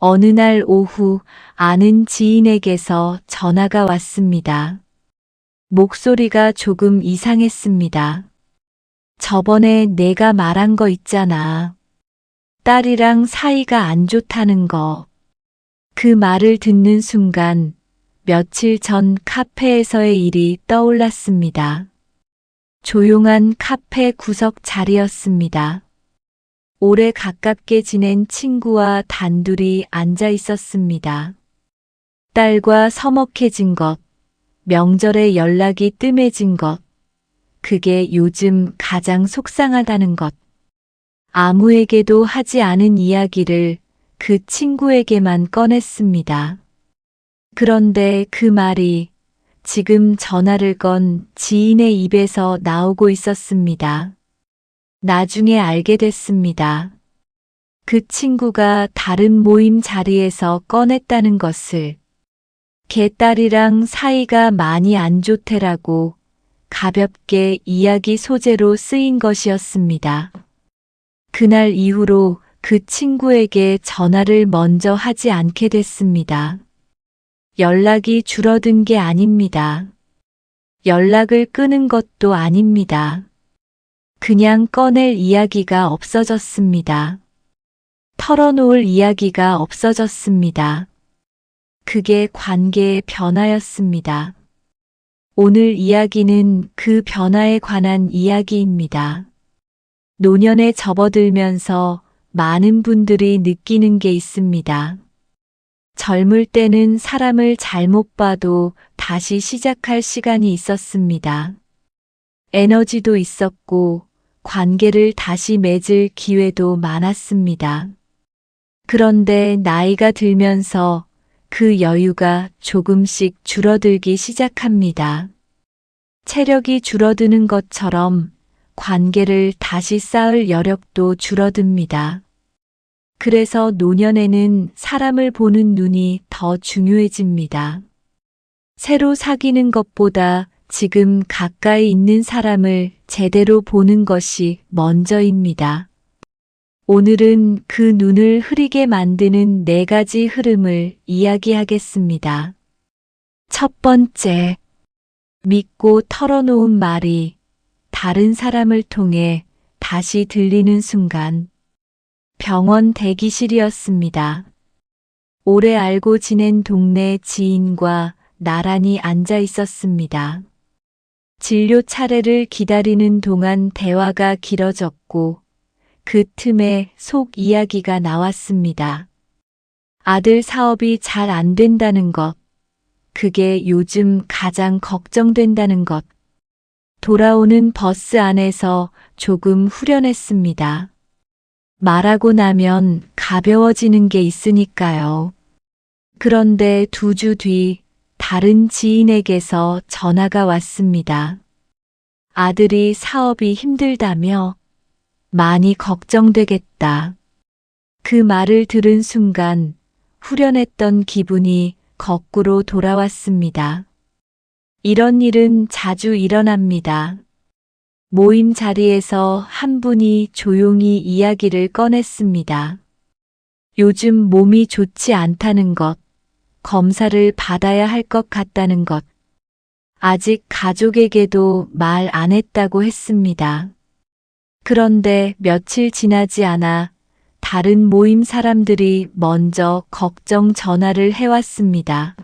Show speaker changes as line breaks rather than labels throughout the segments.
어느 날 오후 아는 지인에게서 전화가 왔습니다. 목소리가 조금 이상했습니다. 저번에 내가 말한 거 있잖아. 딸이랑 사이가 안 좋다는 거. 그 말을 듣는 순간 며칠 전 카페에서의 일이 떠올랐습니다. 조용한 카페 구석 자리였습니다. 오래 가깝게 지낸 친구와 단둘이 앉아 있었습니다. 딸과 서먹해진 것, 명절에 연락이 뜸해진 것, 그게 요즘 가장 속상하다는 것. 아무에게도 하지 않은 이야기를 그 친구에게만 꺼냈습니다. 그런데 그 말이 지금 전화를 건 지인의 입에서 나오고 있었습니다. 나중에 알게 됐습니다. 그 친구가 다른 모임 자리에서 꺼냈다는 것을. 걔딸이랑 사이가 많이 안 좋대라고 가볍게 이야기 소재로 쓰인 것이었습니다. 그날 이후로 그 친구에게 전화를 먼저 하지 않게 됐습니다. 연락이 줄어든 게 아닙니다. 연락을 끊은 것도 아닙니다. 그냥 꺼낼 이야기가 없어졌습니다. 털어놓을 이야기가 없어졌습니다. 그게 관계의 변화였습니다. 오늘 이야기는 그 변화에 관한 이야기입니다. 노년에 접어들면서 많은 분들이 느끼는 게 있습니다. 젊을 때는 사람을 잘못 봐도 다시 시작할 시간이 있었습니다. 에너지도 있었고 관계를 다시 맺을 기회도 많았습니다. 그런데 나이가 들면서 그 여유가 조금씩 줄어들기 시작합니다. 체력이 줄어드는 것처럼 관계를 다시 쌓을 여력도 줄어듭니다. 그래서 노년에는 사람을 보는 눈이 더 중요해집니다. 새로 사귀는 것보다 지금 가까이 있는 사람을 제대로 보는 것이 먼저입니다. 오늘은 그 눈을 흐리게 만드는 4가지 흐름을 이야기하겠습니다. 첫 번째, 믿고 털어놓은 말이 다른 사람을 통해 다시 들리는 순간. 병원 대기실이었습니다. 오래 알고 지낸 동네 지인과 나란히 앉아 있었습니다. 진료 차례를 기다리는 동안 대화가 길어졌고 그 틈에 속 이야기가 나왔습니다. 아들 사업이 잘 안 된다는 것, 그게 요즘 가장 걱정된다는 것. 돌아오는 버스 안에서 조금 후련했습니다. 말하고 나면 가벼워지는 게 있으니까요. 그런데 2주 뒤 다른 지인에게서 전화가 왔습니다. 아들이 사업이 힘들다며 많이 걱정되겠다. 그 말을 들은 순간 후련했던 기분이 거꾸로 돌아왔습니다. 이런 일은 자주 일어납니다. 모임 자리에서 한 분이 조용히 이야기를 꺼냈습니다. 요즘 몸이 좋지 않다는 것, 검사를 받아야 할 것 같다는 것, 아직 가족에게도 말 안 했다고 했습니다. 그런데 며칠 지나지 않아 다른 모임 사람들이 먼저 걱정 전화를 해왔습니다.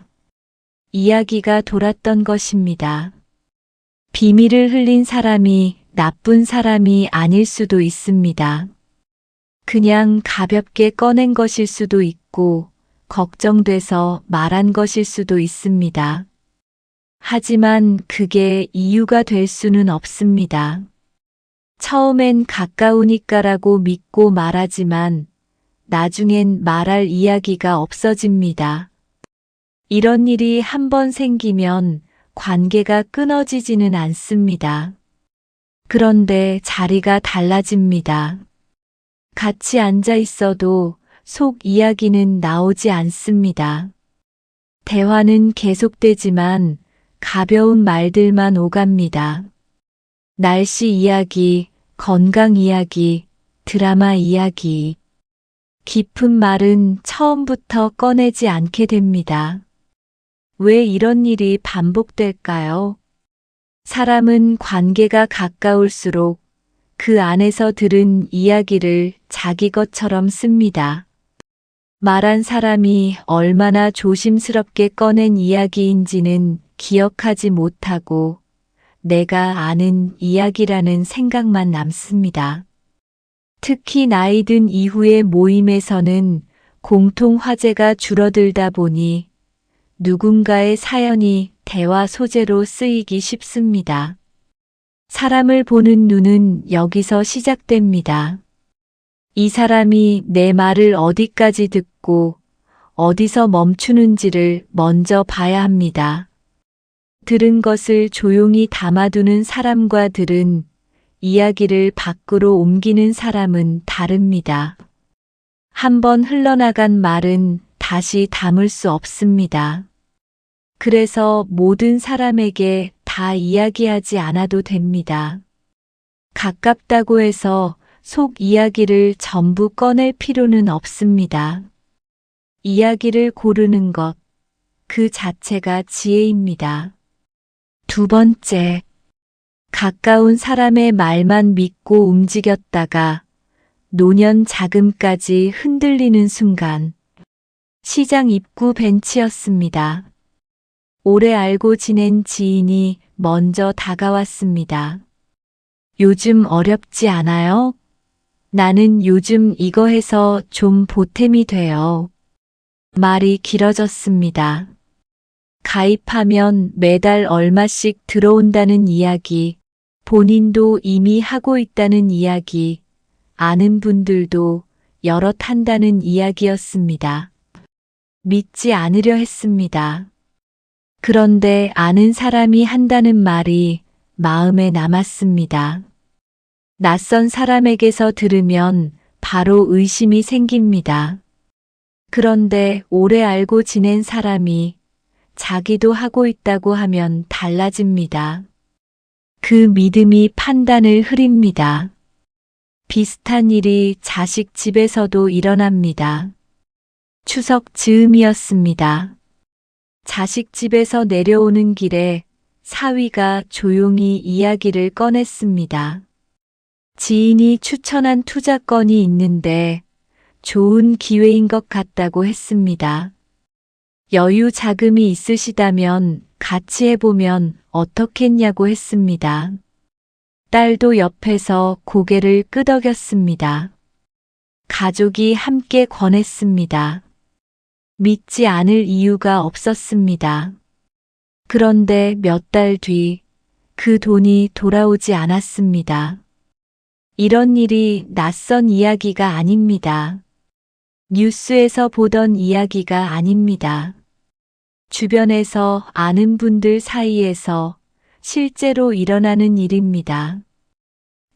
이야기가 돌았던 것입니다. 비밀을 흘린 사람이 나쁜 사람이 아닐 수도 있습니다. 그냥 가볍게 꺼낸 것일 수도 있고 걱정돼서 말한 것일 수도 있습니다. 하지만 그게 이유가 될 수는 없습니다. 처음엔 가까우니까라고 믿고 말하지만 나중엔 말할 이야기가 없어집니다. 이런 일이 한번 생기면 관계가 끊어지지는 않습니다. 그런데 자리가 달라집니다. 같이 앉아 있어도 속 이야기는 나오지 않습니다. 대화는 계속되지만 가벼운 말들만 오갑니다. 날씨 이야기, 건강 이야기, 드라마 이야기. 깊은 말은 처음부터 꺼내지 않게 됩니다. 왜 이런 일이 반복될까요? 사람은 관계가 가까울수록 그 안에서 들은 이야기를 자기 것처럼 씁니다. 말한 사람이 얼마나 조심스럽게 꺼낸 이야기인지는 기억하지 못하고 내가 아는 이야기라는 생각만 남습니다. 특히 나이 든 이후의 모임에서는 공통 화제가 줄어들다 보니 누군가의 사연이 대화 소재로 쓰이기 쉽습니다. 사람을 보는 눈은 여기서 시작됩니다. 이 사람이 내 말을 어디까지 듣고 어디서 멈추는지를 먼저 봐야 합니다. 들은 것을 조용히 담아두는 사람과 들은 이야기를 밖으로 옮기는 사람은 다릅니다. 한번 흘러나간 말은 다시 담을 수 없습니다. 그래서 모든 사람에게 다 이야기하지 않아도 됩니다. 가깝다고 해서 속 이야기를 전부 꺼낼 필요는 없습니다. 이야기를 고르는 것, 그 자체가 지혜입니다. 두 번째, 가까운 사람의 말만 믿고 움직였다가 노년 자금까지 흔들리는 순간, 시장 입구 벤치였습니다. 오래 알고 지낸 지인이 먼저 다가왔습니다. 요즘 어렵지 않아요? 나는 요즘 이거 해서 좀 보탬이 돼요. 말이 길어졌습니다. 가입하면 매달 얼마씩 들어온다는 이야기, 본인도 이미 하고 있다는 이야기, 아는 분들도 여럿 한다는 이야기였습니다. 믿지 않으려 했습니다. 그런데 아는 사람이 한다는 말이 마음에 남았습니다. 낯선 사람에게서 들으면 바로 의심이 생깁니다. 그런데 오래 알고 지낸 사람이 자기도 하고 있다고 하면 달라집니다. 그 믿음이 판단을 흐립니다. 비슷한 일이 자식 집에서도 일어납니다. 추석 즈음이었습니다. 자식 집에서 내려오는 길에 사위가 조용히 이야기를 꺼냈습니다. 지인이 추천한 투자건이 있는데 좋은 기회인 것 같다고 했습니다. 여유 자금이 있으시다면 같이 해보면 어떻겠냐고 했습니다. 딸도 옆에서 고개를 끄덕였습니다. 가족이 함께 권했습니다. 믿지 않을 이유가 없었습니다. 그런데 몇 달 뒤 그 돈이 돌아오지 않았습니다. 이런 일이 낯선 이야기가 아닙니다. 뉴스에서 보던 이야기가 아닙니다. 주변에서 아는 분들 사이에서 실제로 일어나는 일입니다.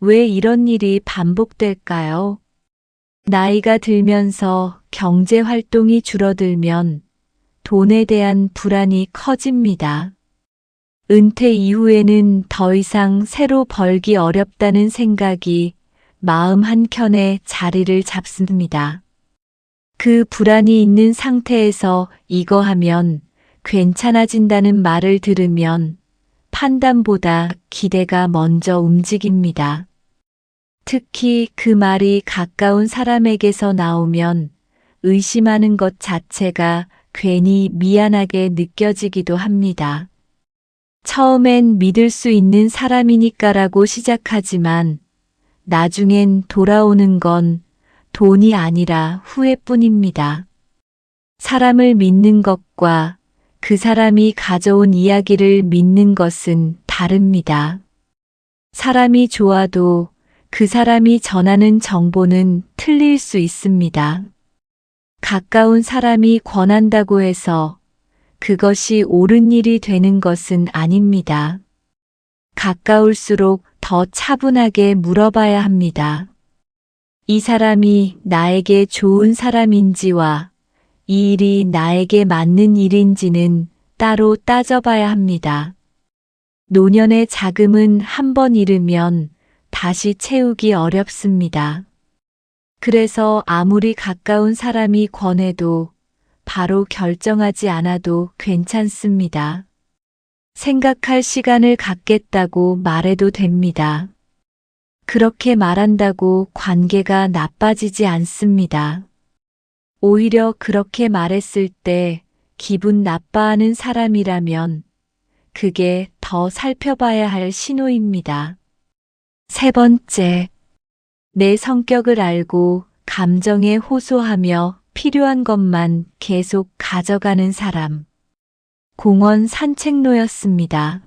왜 이런 일이 반복될까요? 나이가 들면서 경제 활동이 줄어들면 돈에 대한 불안이 커집니다. 은퇴 이후에는 더 이상 새로 벌기 어렵다는 생각이 마음 한켠에 자리를 잡습니다. 그 불안이 있는 상태에서 이거 하면 괜찮아진다는 말을 들으면 판단보다 기대가 먼저 움직입니다. 특히 그 말이 가까운 사람에게서 나오면 의심하는 것 자체가 괜히 미안하게 느껴지기도 합니다. 처음엔 믿을 수 있는 사람이니까라고 시작하지만 나중엔 돌아오는 건 돈이 아니라 후회뿐입니다. 사람을 믿는 것과 그 사람이 가져온 이야기를 믿는 것은 다릅니다. 사람이 좋아도 그 사람이 전하는 정보는 틀릴 수 있습니다. 가까운 사람이 권한다고 해서 그것이 옳은 일이 되는 것은 아닙니다. 가까울수록 더 차분하게 물어봐야 합니다. 이 사람이 나에게 좋은 사람인지와 이 일이 나에게 맞는 일인지는 따로 따져봐야 합니다. 노년의 자금은 한 번 잃으면 다시 채우기 어렵습니다. 그래서 아무리 가까운 사람이 권해도 바로 결정하지 않아도 괜찮습니다. 생각할 시간을 갖겠다고 말해도 됩니다. 그렇게 말한다고 관계가 나빠지지 않습니다. 오히려 그렇게 말했을 때 기분 나빠하는 사람이라면 그게 더 살펴봐야 할 신호입니다. 세 번째, 내 성격을 알고 감정에 호소하며 필요한 것만 계속 가져가는 사람. 공원 산책로였습니다.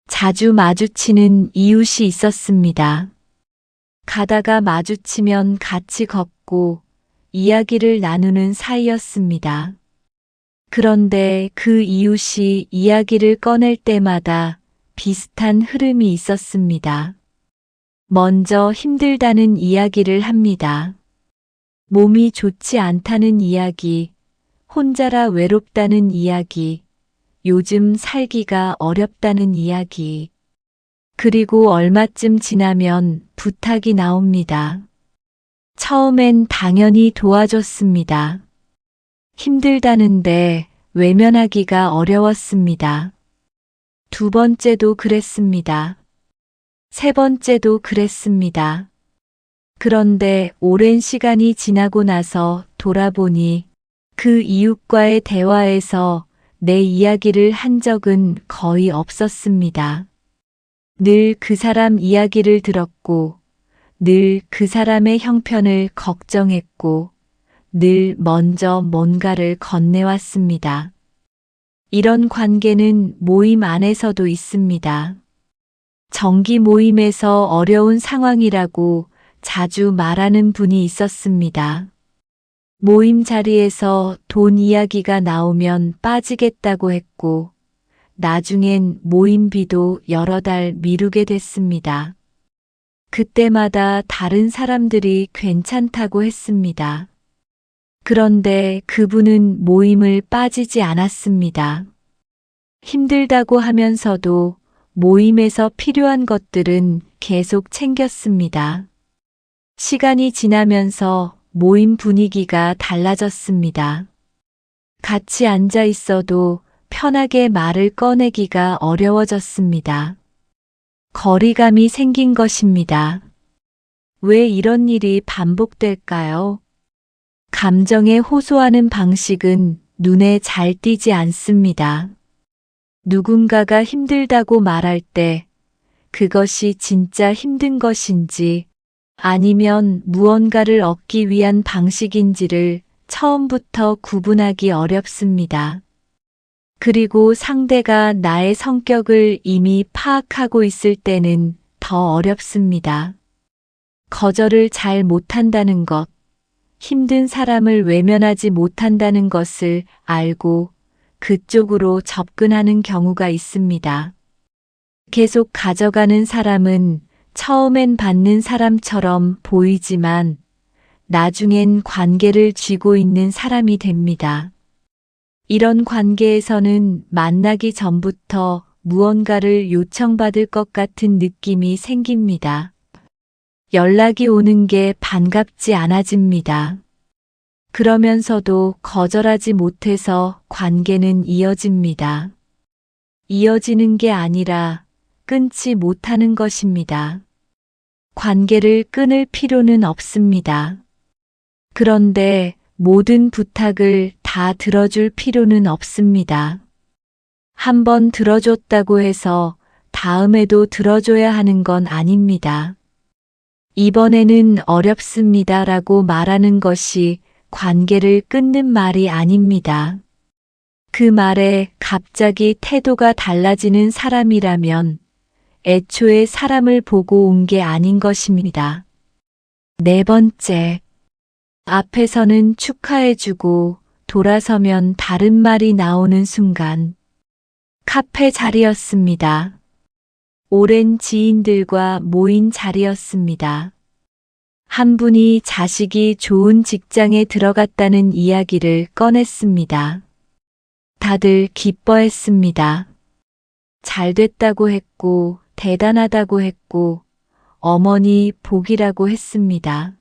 자주 마주치는 이웃이 있었습니다. 가다가 마주치면 같이 걷고 이야기를 나누는 사이였습니다. 그런데 그 이웃이 이야기를 꺼낼 때마다 비슷한 흐름이 있었습니다. 먼저 힘들다는 이야기를 합니다. 몸이 좋지 않다는 이야기, 혼자라 외롭다는 이야기, 요즘 살기가 어렵다는 이야기. 그리고 얼마쯤 지나면 부탁이 나옵니다. 처음엔 당연히 도와줬습니다. 힘들다는데 외면하기가 어려웠습니다. 두 번째도 그랬습니다. 세 번째도 그랬습니다. 그런데 오랜 시간이 지나고 나서 돌아보니 그 이웃과의 대화에서 내 이야기를 한 적은 거의 없었습니다. 늘 그 사람 이야기를 들었고, 늘 그 사람의 형편을 걱정했고, 늘 먼저 뭔가를 건네왔습니다. 이런 관계는 모임 안에서도 있습니다. 정기 모임에서 어려운 상황이라고 자주 말하는 분이 있었습니다. 모임 자리에서 돈 이야기가 나오면 빠지겠다고 했고, 나중엔 모임비도 여러 달 미루게 됐습니다. 그때마다 다른 사람들이 괜찮다고 했습니다. 그런데 그분은 모임을 빠지지 않았습니다. 힘들다고 하면서도 모임에서 필요한 것들은 계속 챙겼습니다. 시간이 지나면서 모임 분위기가 달라졌습니다. 같이 앉아 있어도 편하게 말을 꺼내기가 어려워졌습니다. 거리감이 생긴 것입니다. 왜 이런 일이 반복될까요? 감정에 호소하는 방식은 눈에 잘 띄지 않습니다. 누군가가 힘들다고 말할 때 그것이 진짜 힘든 것인지 아니면 무언가를 얻기 위한 방식인지를 처음부터 구분하기 어렵습니다. 그리고 상대가 나의 성격을 이미 파악하고 있을 때는 더 어렵습니다. 거절을 잘 못한다는 것, 힘든 사람을 외면하지 못한다는 것을 알고 그쪽으로 접근하는 경우가 있습니다. 계속 가져가는 사람은 처음엔 받는 사람처럼 보이지만 나중엔 관계를 쥐고 있는 사람이 됩니다. 이런 관계에서는 만나기 전부터 무언가를 요청받을 것 같은 느낌이 생깁니다. 연락이 오는 게 반갑지 않아집니다. 그러면서도 거절하지 못해서 관계는 이어집니다. 이어지는 게 아니라 끊지 못하는 것입니다. 관계를 끊을 필요는 없습니다. 그런데 모든 부탁을 다 들어줄 필요는 없습니다. 한번 들어줬다고 해서 다음에도 들어줘야 하는 건 아닙니다. 이번에는 어렵습니다라고 말하는 것이 관계를 끊는 말이 아닙니다. 그 말에 갑자기 태도가 달라지는 사람이라면 애초에 사람을 보고 온 게 아닌 것입니다. 네 번째, 앞에서는 축하해주고 돌아서면 다른 말이 나오는 순간. 카페 자리였습니다. 오랜 지인들과 모인 자리였습니다. 한 분이 자식이 좋은 직장에 들어갔다는 이야기를 꺼냈습니다. 다들 기뻐했습니다. 잘 됐다고 했고, 대단하다고 했고, 어머니 복이라고 했습니다.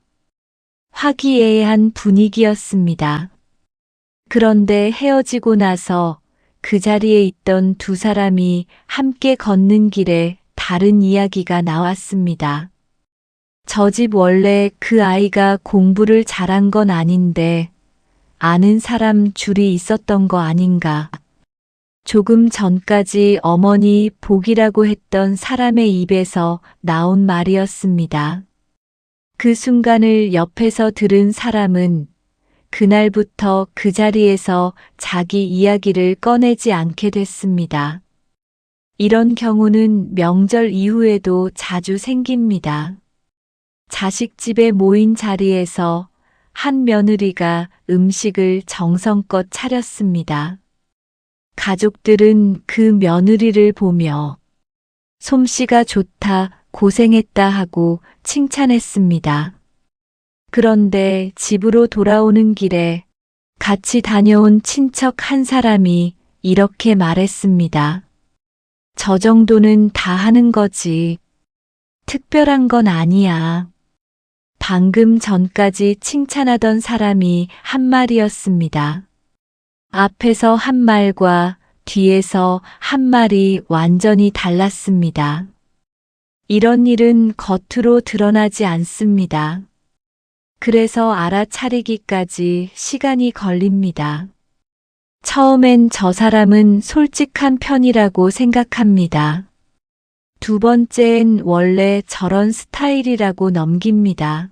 화기애애한 분위기였습니다. 그런데 헤어지고 나서 그 자리에 있던 두 사람이 함께 걷는 길에 다른 이야기가 나왔습니다. 저 집 원래 그 아이가 공부를 잘한 건 아닌데 아는 사람 줄이 있었던 거 아닌가. 조금 전까지 어머니 복이라고 했던 사람의 입에서 나온 말이었습니다. 그 순간을 옆에서 들은 사람은 그날부터 그 자리에서 자기 이야기를 꺼내지 않게 됐습니다. 이런 경우는 명절 이후에도 자주 생깁니다. 자식 집에 모인 자리에서 한 며느리가 음식을 정성껏 차렸습니다. 가족들은 그 며느리를 보며 솜씨가 좋다, 고생했다 하고 칭찬했습니다. 그런데 집으로 돌아오는 길에 같이 다녀온 친척 한 사람이 이렇게 말했습니다. 저 정도는 다 하는 거지. 특별한 건 아니야. 방금 전까지 칭찬하던 사람이 한 말이었습니다. 앞에서 한 말과 뒤에서 한 말이 완전히 달랐습니다. 이런 일은 겉으로 드러나지 않습니다. 그래서 알아차리기까지 시간이 걸립니다. 처음엔 저 사람은 솔직한 편이라고 생각합니다. 두 번째엔 원래 저런 스타일이라고 넘깁니다.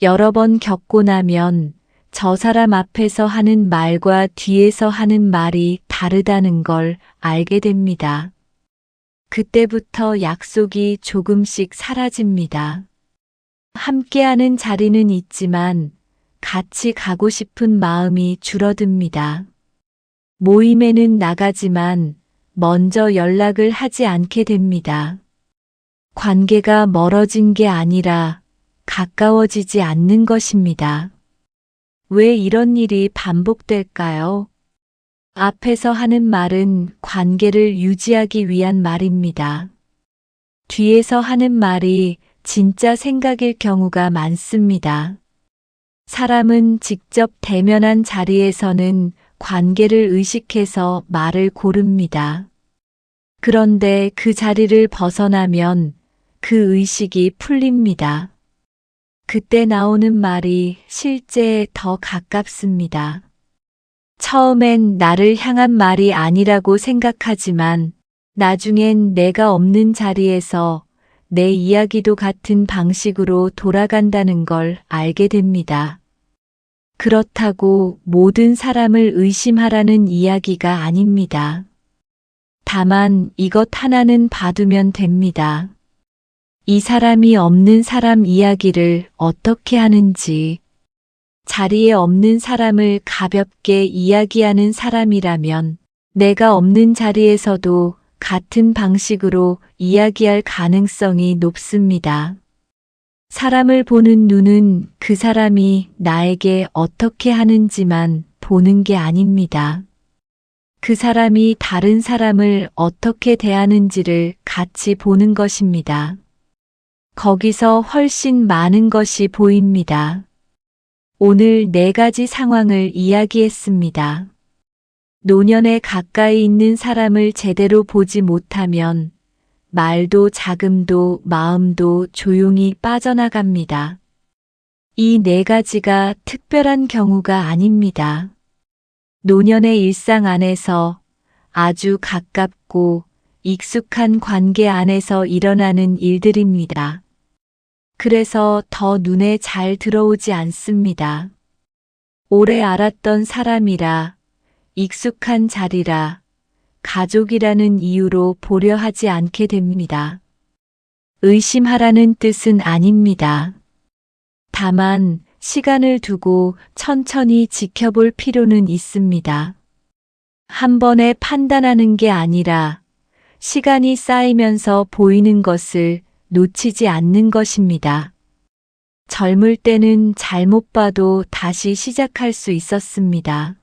여러 번 겪고 나면 저 사람 앞에서 하는 말과 뒤에서 하는 말이 다르다는 걸 알게 됩니다. 그때부터 약속이 조금씩 사라집니다. 함께하는 자리는 있지만 같이 가고 싶은 마음이 줄어듭니다. 모임에는 나가지만 먼저 연락을 하지 않게 됩니다. 관계가 멀어진 게 아니라 가까워지지 않는 것입니다. 왜 이런 일이 반복될까요? 앞에서 하는 말은 관계를 유지하기 위한 말입니다. 뒤에서 하는 말이 진짜 생각일 경우가 많습니다. 사람은 직접 대면한 자리에서는 관계를 의식해서 말을 고릅니다. 그런데 그 자리를 벗어나면 그 의식이 풀립니다. 그때 나오는 말이 실제에 더 가깝습니다. 처음엔 나를 향한 말이 아니라고 생각하지만 나중엔 내가 없는 자리에서 내 이야기도 같은 방식으로 돌아간다는 걸 알게 됩니다. 그렇다고 모든 사람을 의심하라는 이야기가 아닙니다. 다만 이것 하나는 봐두면 됩니다. 이 사람이 없는 사람 이야기를 어떻게 하는지, 자리에 없는 사람을 가볍게 이야기하는 사람이라면 내가 없는 자리에서도 같은 방식으로 이야기할 가능성이 높습니다. 사람을 보는 눈은 그 사람이 나에게 어떻게 하는지만 보는 게 아닙니다. 그 사람이 다른 사람을 어떻게 대하는지를 같이 보는 것입니다. 거기서 훨씬 많은 것이 보입니다. 오늘 4가지 상황을 이야기했습니다. 노년에 가까이 있는 사람을 제대로 보지 못하면 말도 자금도 마음도 조용히 빠져나갑니다. 이 4가지가 특별한 경우가 아닙니다. 노년의 일상 안에서 아주 가깝고 익숙한 관계 안에서 일어나는 일들입니다. 그래서 더 눈에 잘 들어오지 않습니다. 오래 알았던 사람이라, 익숙한 자리라, 가족이라는 이유로 보려 하지 않게 됩니다. 의심하라는 뜻은 아닙니다. 다만 시간을 두고 천천히 지켜볼 필요는 있습니다. 한 번에 판단하는 게 아니라 시간이 쌓이면서 보이는 것을 놓치지 않는 것입니다. 젊을 때는 잘못 봐도 다시 시작할 수 있었습니다.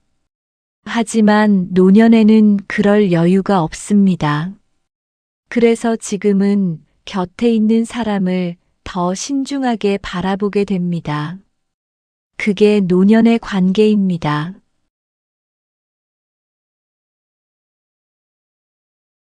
하지만 노년에는 그럴 여유가 없습니다. 그래서 지금은 곁에 있는 사람을 더 신중하게 바라보게 됩니다. 그게 노년의 관계입니다.